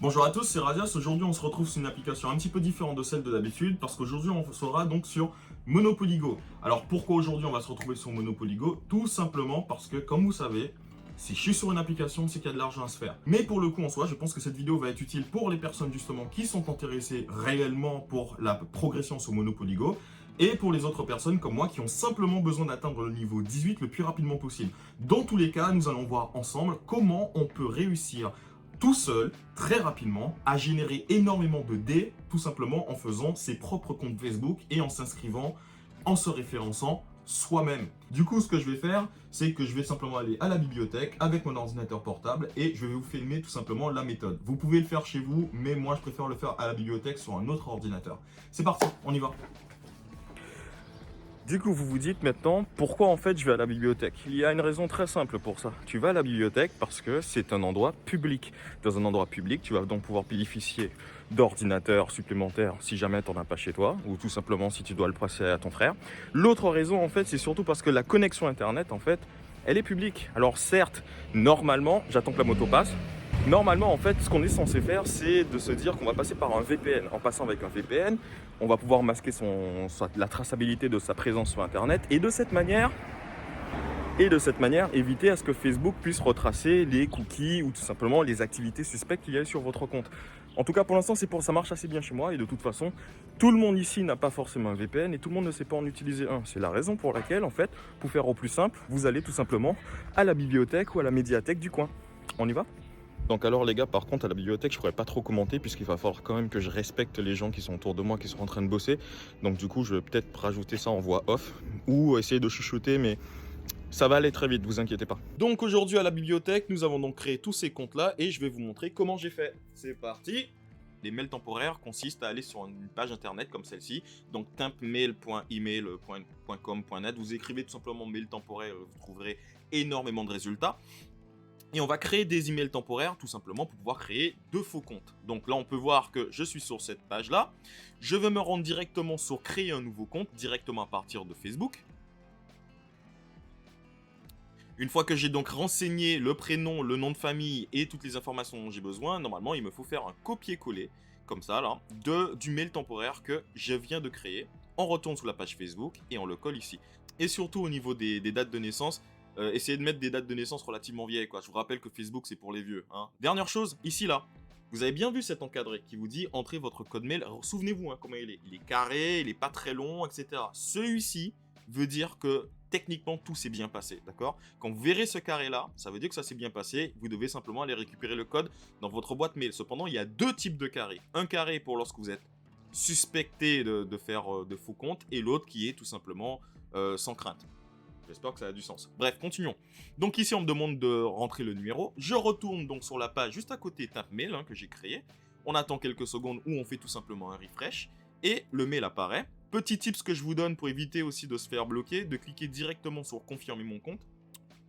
Bonjour à tous, c'est Radias. Aujourd'hui, on se retrouve sur une application un petit peu différente de celle de d'habitude parce qu'aujourd'hui, on sera donc sur Monopoly Go. Alors, pourquoi aujourd'hui on va se retrouver sur Monopoly Go? Tout simplement parce que, comme vous savez, si je suis sur une application, c'est qu'il y a de l'argent à se faire. Mais pour le coup, en soi, je pense que cette vidéo va être utile pour les personnes justement qui sont intéressées réellement pour la progression sur Monopoly Go et pour les autres personnes comme moi qui ont simplement besoin d'atteindre le niveau 18 le plus rapidement possible. Dans tous les cas, nous allons voir ensemble comment on peut réussir tout seul, très rapidement, à générer énormément de dés, tout simplement en faisant ses propres comptes Facebook et en s'inscrivant, en se référençant soi-même. Du coup, ce que je vais faire, c'est que je vais simplement aller à la bibliothèque avec mon ordinateur portable et je vais vous filmer tout simplement la méthode. Vous pouvez le faire chez vous, mais moi, je préfère le faire à la bibliothèque sur un autre ordinateur. C'est parti, on y va. Du coup, vous vous dites maintenant, pourquoi en fait je vais à la bibliothèque? Il y a une raison très simple pour ça. Tu vas à la bibliothèque parce que c'est un endroit public. Dans un endroit public, tu vas donc pouvoir bénéficier d'ordinateurs supplémentaires si jamais tu n'en as pas chez toi, ou tout simplement si tu dois le passer à ton frère. L'autre raison, en fait, c'est surtout parce que la connexion Internet, en fait, elle est publique. Alors certes, normalement, j'attends que la moto passe. Normalement, en fait, ce qu'on est censé faire, c'est de se dire qu'on va passer par un VPN. En passant avec un VPN, on va pouvoir masquer la traçabilité de sa présence sur Internet et de cette manière, éviter à ce que Facebook puisse retracer les cookies ou tout simplement les activités suspectes qu'il y a sur votre compte. En tout cas, pour l'instant, ça marche assez bien chez moi et de toute façon, tout le monde ici n'a pas forcément un VPN et tout le monde ne sait pas en utiliser un. C'est la raison pour laquelle, en fait, pour faire au plus simple, vous allez tout simplement à la bibliothèque ou à la médiathèque du coin. On y va ? Donc alors les gars, par contre à la bibliothèque je pourrais pas trop commenter puisqu'il va falloir quand même que je respecte les gens qui sont autour de moi, qui sont en train de bosser. Donc du coup je vais peut-être rajouter ça en voix off ou essayer de chuchoter, mais ça va aller très vite, vous inquiétez pas. Donc aujourd'hui à la bibliothèque, nous avons donc créé tous ces comptes là et je vais vous montrer comment j'ai fait. C'est parti. Les mails temporaires consistent à aller sur une page internet comme celle-ci. Donc timpmail.email.com.net. Vous écrivez tout simplement mail temporaire, vous trouverez énormément de résultats. Et on va créer des emails temporaires tout simplement pour pouvoir créer deux faux comptes. Donc là, on peut voir que je suis sur cette page-là. Je vais me rendre directement sur créer un nouveau compte, directement à partir de Facebook. Une fois que j'ai donc renseigné le prénom, le nom de famille et toutes les informations dont j'ai besoin, normalement, il me faut faire un copier-coller, comme ça, là, du mail temporaire que je viens de créer. On retourne sur la page Facebook et on le colle ici. Et surtout au niveau des dates de naissance, essayez de mettre des dates de naissance relativement vieilles, quoi. Je vous rappelle que Facebook, c'est pour les vieux, hein. Dernière chose, ici, là. Vous avez bien vu cet encadré qui vous dit entrez votre code mail. Alors, souvenez-vous hein, comment il est. Il est carré, il n'est pas très long, etc. Celui-ci veut dire que techniquement tout s'est bien passé, d'accord? Quand vous verrez ce carré-là, ça veut dire que ça s'est bien passé. Vous devez simplement aller récupérer le code dans votre boîte mail. Cependant, il y a deux types de carrés. Un carré pour lorsque vous êtes suspecté de faire de faux comptes et l'autre qui est tout simplement sans crainte. J'espère que ça a du sens. Bref, continuons. Donc ici, on me demande de rentrer le numéro. Je retourne donc sur la page juste à côté TimpMail hein, que j'ai créé. On attend quelques secondes où on fait tout simplement un refresh. Et le mail apparaît. Petit tips que je vous donne pour éviter aussi de se faire bloquer, de cliquer directement sur confirmer mon compte.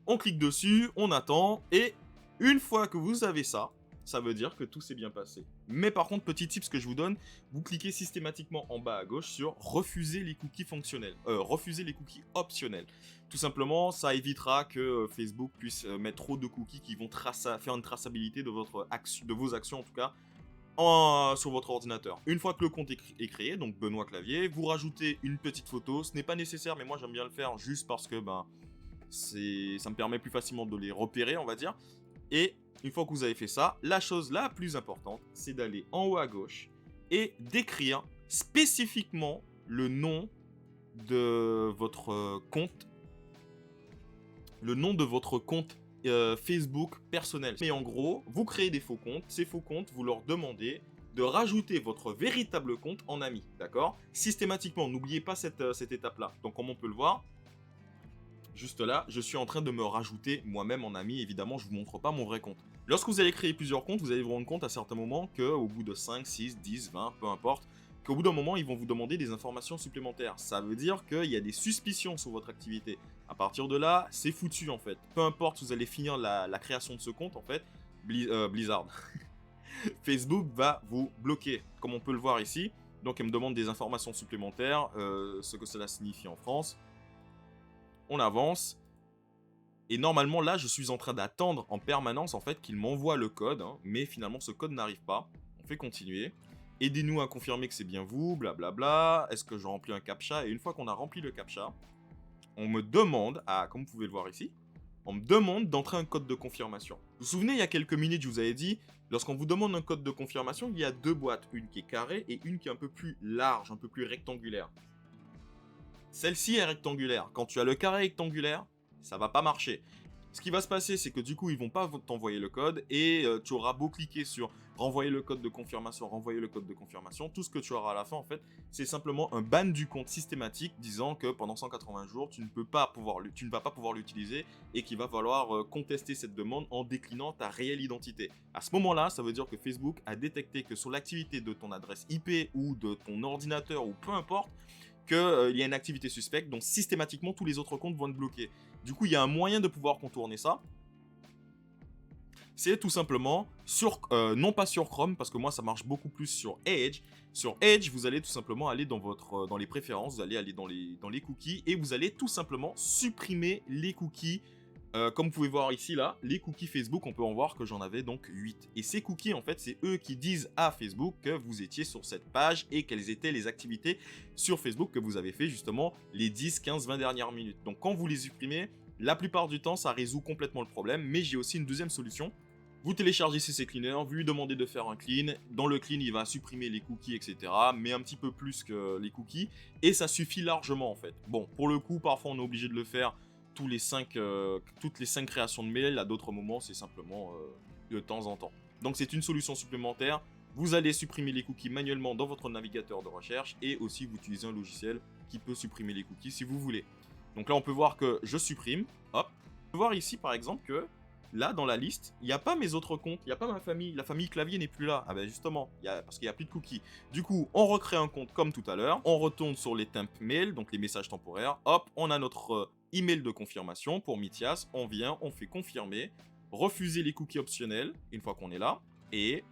On clique dessus, on attend. Et une fois que vous avez ça, ça veut dire que tout s'est bien passé. Mais par contre, petit tips que je vous donne, vous cliquez systématiquement en bas à gauche sur refuser les cookies fonctionnels, refuser les cookies optionnels. Tout simplement, ça évitera que Facebook puisse mettre trop de cookies qui vont faire une traçabilité de vos actions en tout cas sur votre ordinateur. Une fois que le compte est créé, donc Benoît Clavier, vous rajoutez une petite photo. Ce n'est pas nécessaire, mais moi j'aime bien le faire juste parce que ça me permet plus facilement de les repérer, on va dire. Et une fois que vous avez fait ça, la chose la plus importante, c'est d'aller en haut à gauche et d'écrire spécifiquement le nom de votre compte. Le nom de votre compte Facebook personnel. Mais en gros, vous créez des faux comptes. Ces faux comptes, vous leur demandez de rajouter votre véritable compte en ami. D'accord? Systématiquement, n'oubliez pas cette étape-là. Donc, comme on peut le voir, juste là, je suis en train de me rajouter moi-même en ami. Évidemment, je ne vous montre pas mon vrai compte. Lorsque vous allez créer plusieurs comptes, vous allez vous rendre compte à certains moments qu'au bout de 5, 6, 10, 20, peu importe, qu'au bout d'un moment, ils vont vous demander des informations supplémentaires. Ça veut dire qu'il y a des suspicions sur votre activité. À partir de là, c'est foutu en fait. Peu importe, vous allez finir la création de ce compte en fait, Blizzard. Facebook va vous bloquer, comme on peut le voir ici. Donc, elle me demande des informations supplémentaires, ce que cela signifie en France. On avance. Et normalement, là, je suis en train d'attendre en permanence, en fait, qu'il m'envoie le code, hein, mais finalement, ce code n'arrive pas. On fait continuer. Aidez-nous à confirmer que c'est bien vous, blablabla. Est-ce que je remplis un captcha? Et une fois qu'on a rempli le captcha, on me demande, comme vous pouvez le voir ici, on me demande d'entrer un code de confirmation. Vous vous souvenez, il y a quelques minutes, je vous avais dit, lorsqu'on vous demande un code de confirmation, il y a deux boîtes, une qui est carrée et une qui est un peu plus large, un peu plus rectangulaire. Celle-ci est rectangulaire. Quand tu as le carré rectangulaire, ça va pas marcher. Ce qui va se passer, c'est que du coup, ils vont pas t'envoyer le code et tu auras beau cliquer sur renvoyer le code de confirmation, renvoyer le code de confirmation, tout ce que tu auras à la fin, en fait, c'est simplement un ban du compte systématique disant que pendant 180 jours, tu ne vas pas pouvoir l'utiliser et qu'il va falloir contester cette demande en déclinant ta réelle identité. À ce moment-là, ça veut dire que Facebook a détecté que sur l'activité de ton adresse IP ou de ton ordinateur ou peu importe, qu'il y a une activité suspecte, donc systématiquement tous les autres comptes vont être bloqués. Du coup, il y a un moyen de pouvoir contourner ça. C'est tout simplement non pas sur Chrome, parce que moi ça marche beaucoup plus sur Edge. Sur Edge, vous allez tout simplement aller dans les préférences, vous allez aller dans les cookies et vous allez tout simplement supprimer les cookies. Comme vous pouvez voir ici, là, les cookies Facebook, on peut en voir que j'en avais donc 8. Et ces cookies, en fait, c'est eux qui disent à Facebook que vous étiez sur cette page et quelles étaient les activités sur Facebook que vous avez fait justement les 10, 15, 20 dernières minutes. Donc quand vous les supprimez, la plupart du temps, ça résout complètement le problème. Mais j'ai aussi une deuxième solution. Vous téléchargez CC Cleaner, vous lui demandez de faire un clean. Dans le clean, il va supprimer les cookies, etc. Mais un petit peu plus que les cookies. Et ça suffit largement, en fait. Bon, pour le coup, parfois, on est obligé de le faire toutes les 5 créations de mails. À d'autres moments, c'est simplement de temps en temps. Donc, c'est une solution supplémentaire. Vous allez supprimer les cookies manuellement dans votre navigateur de recherche. Et aussi, vous utilisez un logiciel qui peut supprimer les cookies si vous voulez. Donc là, on peut voir que je supprime. Hop. On peut voir ici, par exemple, que là, dans la liste, il n'y a pas mes autres comptes, il n'y a pas ma famille. La famille clavier n'est plus là. Ah ben justement, parce qu'il n'y a plus de cookies. Du coup, on recrée un compte comme tout à l'heure. On retourne sur les temp mail, donc les messages temporaires. Hop, on a notre email de confirmation pour Mithias. On vient, on fait confirmer. Refuser les cookies optionnels, une fois qu'on est là. Et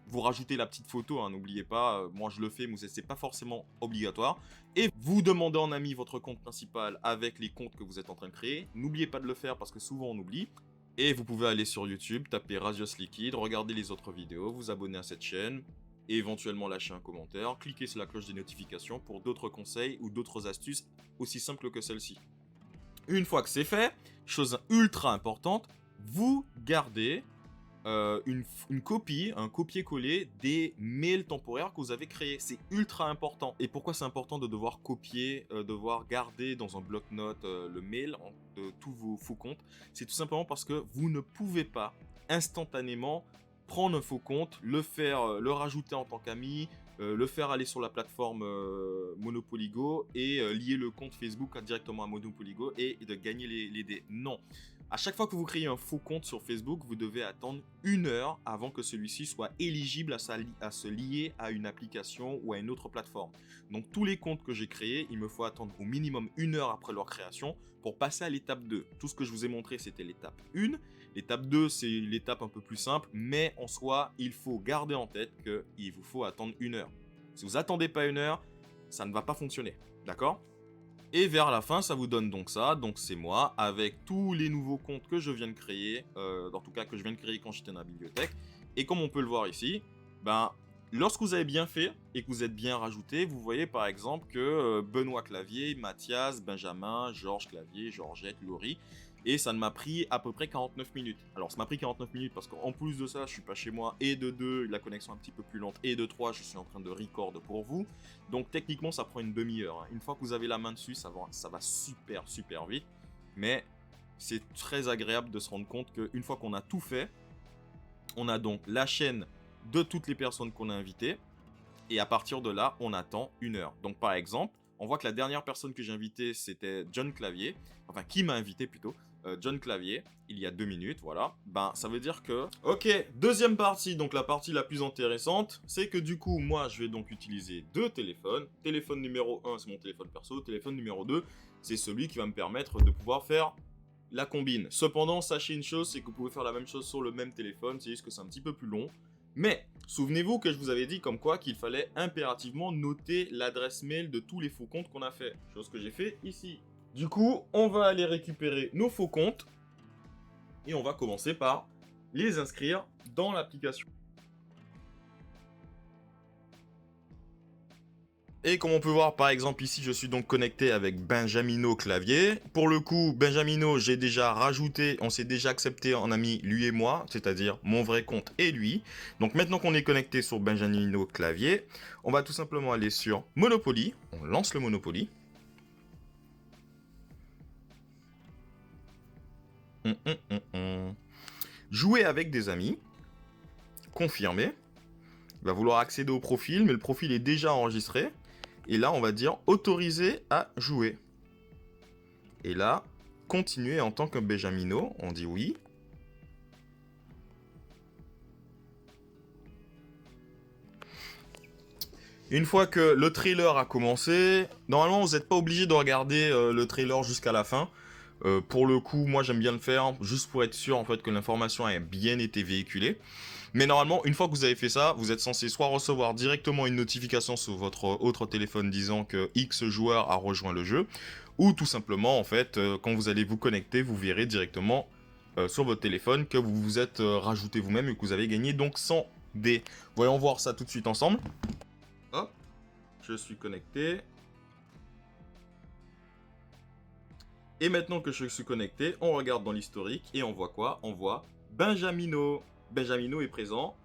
vous rajoutez la petite photo, hein, n'oubliez pas. Moi, je le fais, mais c'est pas forcément obligatoire. Et vous demandez en ami votre compte principal avec les comptes que vous êtes en train de créer. N'oubliez pas de le faire parce que souvent on oublie. Et vous pouvez aller sur YouTube, taper Rasios Liquide, regarder les autres vidéos, vous abonner à cette chaîne, et éventuellement lâcher un commentaire, cliquez sur la cloche des notifications pour d'autres conseils ou d'autres astuces aussi simples que celle-ci. Une fois que c'est fait, chose ultra importante, vous gardez une copie, un copier-coller des mails temporaires que vous avez créés. C'est ultra important. Et pourquoi c'est important de devoir copier, devoir garder dans un bloc-notes le mail de tous vos faux comptes? C'est tout simplement parce que vous ne pouvez pas instantanément prendre un faux compte, le rajouter en tant qu'ami, le faire aller sur la plateforme Monopoly Go et lier le compte Facebook directement à Monopoly Go et de gagner les dés. Non. À chaque fois que vous créez un faux compte sur Facebook, vous devez attendre 1 heure avant que celui-ci soit éligible à se lier à une application ou à une autre plateforme. Donc tous les comptes que j'ai créés, il me faut attendre au minimum 1 heure après leur création pour passer à l'étape 2. Tout ce que je vous ai montré, c'était l'étape 1. L'étape 2, c'est l'étape un peu plus simple, mais en soi, il faut garder en tête qu'il vous faut attendre 1 heure. Si vous attendez pas 1 heure, ça ne va pas fonctionner. D'accord ? Et vers la fin, ça vous donne donc ça. Donc c'est moi, avec tous les nouveaux comptes que je viens de créer, en tout cas que je viens de créer quand j'étais dans la bibliothèque. Et comme on peut le voir ici, lorsque vous avez bien fait et que vous êtes bien rajouté, vous voyez par exemple que Benoît Clavier, Mathias, Benjamin, Georges Clavier, Georgette, Laurie, et ça ne m'a pris à peu près 49 minutes. Alors ça m'a pris 49 minutes parce qu'en plus de ça, je suis pas chez moi, et de 2, la connexion est un petit peu plus lente, et de 3, je suis en train de record pour vous. Donc techniquement, ça prend une demi-heure. Hein. Une fois que vous avez la main dessus, ça va super vite. Mais c'est très agréable de se rendre compte qu'une fois qu'on a tout fait, on a donc la chaîne de toutes les personnes qu'on a invitées. Et à partir de là, on attend 1 heure. Donc par exemple, on voit que la dernière personne que j'ai invitée, c'était John Clavier. Enfin, qui m'a invité plutôt. John Clavier, il y a 2 minutes, voilà. Ça veut dire que... Ok, deuxième partie, donc la partie la plus intéressante, c'est que du coup, moi, je vais donc utiliser 2 téléphones. Téléphone numéro 1, c'est mon téléphone perso. Téléphone numéro 2, c'est celui qui va me permettre de pouvoir faire la combine. Cependant, sachez une chose, c'est que vous pouvez faire la même chose sur le même téléphone, c'est juste que c'est un petit peu plus long. Mais, souvenez-vous que je vous avais dit comme quoi qu'il fallait impérativement noter l'adresse mail de tous les faux comptes qu'on a fait. Chose que j'ai fait ici. Du coup, on va aller récupérer nos faux comptes. Et on va commencer par les inscrire dans l'application. Et comme on peut voir, par exemple, ici, je suis donc connecté avec Benjamino Clavier. Pour le coup, Benjamino, j'ai déjà rajouté, on s'est déjà accepté en ami, lui et moi, c'est-à-dire mon vrai compte et lui. Donc maintenant qu'on est connecté sur Benjamino Clavier, on va tout simplement aller sur Monopoly. On lance le Monopoly. Jouer avec des amis. Confirmer. Il va vouloir accéder au profil, mais le profil est déjà enregistré. Et là, on va dire autoriser à jouer. Et là, continuer en tant que Benjamino. On dit oui. Une fois que le trailer a commencé, normalement, vous n'êtes pas obligé de regarder le trailer jusqu'à la fin. Pour le coup, moi, j'aime bien le faire, juste pour être sûr en fait que l'information a bien été véhiculée. Mais normalement, une fois que vous avez fait ça, vous êtes censé soit recevoir directement une notification sur votre autre téléphone disant que X joueur a rejoint le jeu, ou tout simplement, en fait, quand vous allez vous connecter, vous verrez directement sur votre téléphone que vous vous êtes rajouté vous-même et que vous avez gagné donc 100 dés. Voyons voir ça tout de suite ensemble. Hop, je suis connecté. Et maintenant que je suis connecté, on regarde dans l'historique et on voit quoi? On voit Benjamino. Benjamino est présent.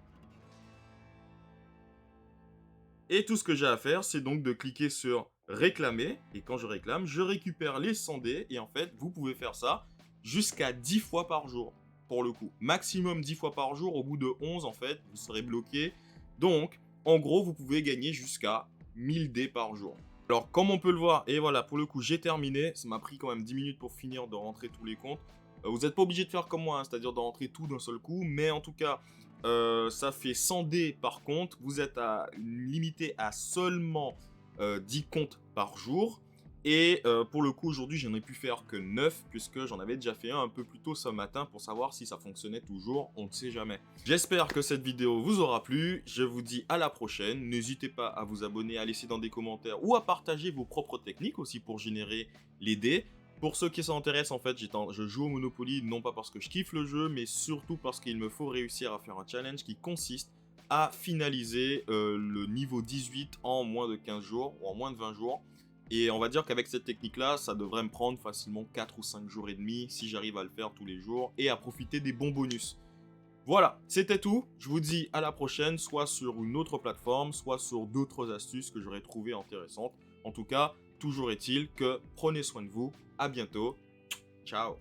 Et tout ce que j'ai à faire, c'est donc de cliquer sur réclamer. Et quand je réclame, je récupère les 100 dés. Et en fait, vous pouvez faire ça jusqu'à 10 fois par jour. Pour le coup, maximum 10 fois par jour. Au bout de 11, en fait, vous serez bloqué. Donc, en gros, vous pouvez gagner jusqu'à 1000 dés par jour. Alors, comme on peut le voir, et voilà, pour le coup, j'ai terminé. Ça m'a pris quand même 10 minutes pour finir de rentrer tous les comptes. Vous n'êtes pas obligé de faire comme moi, hein, c'est-à-dire de rentrer tout d'un seul coup. Mais en tout cas, ça fait 100 dés par compte. Vous êtes limité à seulement 10 comptes par jour. Et pour le coup, aujourd'hui, j'en ai pu faire que 9, puisque j'en avais déjà fait un peu plus tôt ce matin pour savoir si ça fonctionnait toujours. On ne sait jamais. J'espère que cette vidéo vous aura plu. Je vous dis à la prochaine. N'hésitez pas à vous abonner, à laisser dans des commentaires ou à partager vos propres techniques aussi pour générer les dés. Pour ceux qui s'intéressent, en fait, je joue au Monopoly non pas parce que je kiffe le jeu, mais surtout parce qu'il me faut réussir à faire un challenge qui consiste à finaliser le niveau 18 en moins de 15 jours ou en moins de 20 jours. Et on va dire qu'avec cette technique-là, ça devrait me prendre facilement 4 ou 5 jours et demi si j'arrive à le faire tous les jours et à profiter des bons bonus. Voilà, c'était tout. Je vous dis à la prochaine, soit sur une autre plateforme, soit sur d'autres astuces que j'aurais trouvées intéressantes. En tout cas, toujours est-il que prenez soin de vous. À bientôt. Ciao.